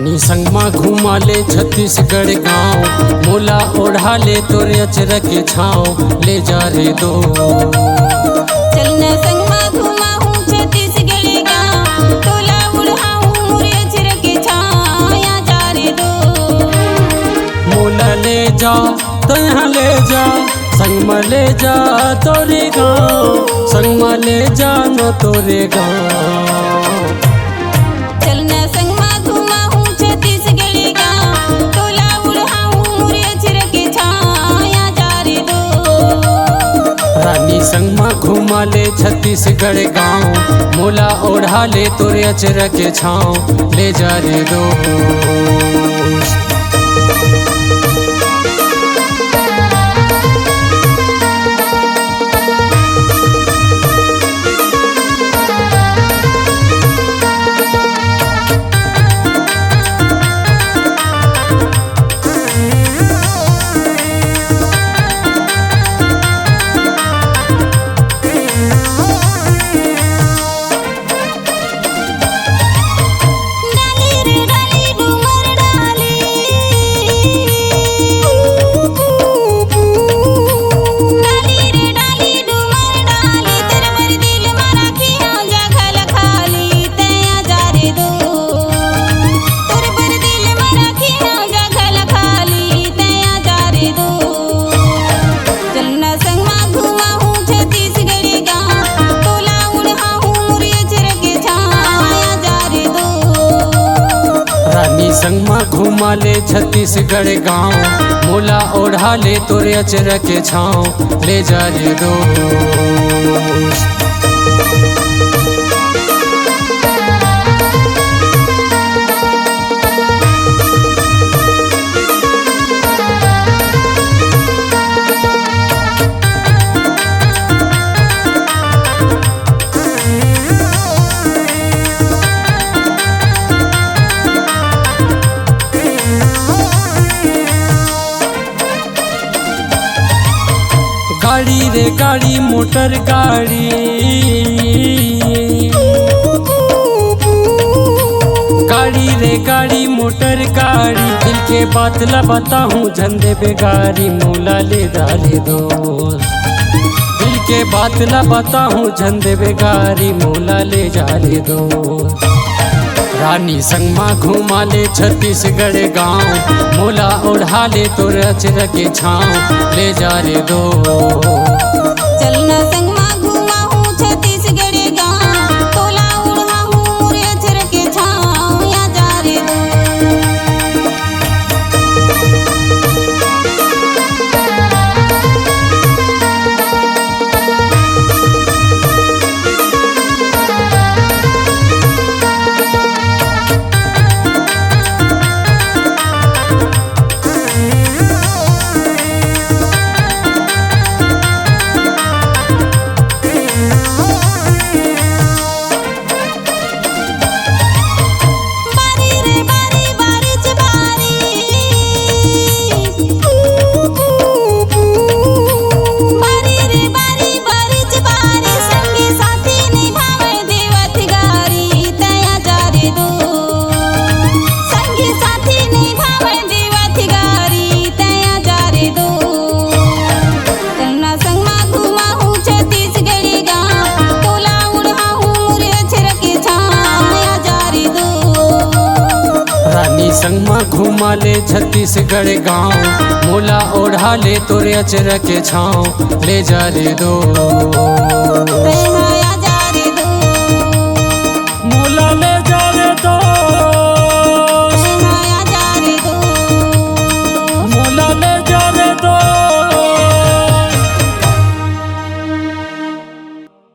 रानी संगमा घुमा ले छत्तीसगढ़ गाँव, मोला ओढ़ा ले तोरे अचर के छाँव ले जा रे दो। चलना संगमा घुमाऊं छत्तीसगढ़ गाँव, तोला उड़ाऊं मोरे अचर के छाँव या जा रे दो। मोला ले जा तो यहाँ ले जा, संगमा ले जा तोरे गाँव, संगमा ले जा न तोरे गाँव। चलना संगमा घुमाऊं छत्तीसगढ़ गाँव, तोला उड़ाऊं मोरे अचर के छाँव या जा रे दो। रानी संगमा घुमा ले छत्तीसगढ़ गाँव, मोला ओढ़ा ले तोरे अचर के छाँव ले जा रे दो। संगमा घुमा ले छत्तीसगढ़ गाँव, मोला ओढ़ा ले तोरे अचर के छाँव ले जा रे दो। गाड़ी रे गाड़ी मोटर गाड़ी, गाड़ी रे गाड़ी मोटर गाड़ी, दिल के बात ला बताऊं झंडे बेगारी मोला ले जा रे दो। दिल के बात ला बताऊं झंडे बेगारी मोला ले जा रे दो। रानी संगमा घुमा ले छत्तीसगढ़ गाँव, मोला ओढ़ा ले तोरे अचर के छाँव ले जा रे दो। चलना संगमा घुमाऊं छत्तीसगढ़ गाँव, तोला उड़ाऊं मोरे अचर के छाँव या जा रे दो। संगमा घुमा ले छत्तीसगढ़ गाँव, मोला ओढ़ा ले तोरे अचर के छाँव ले जा रे दो।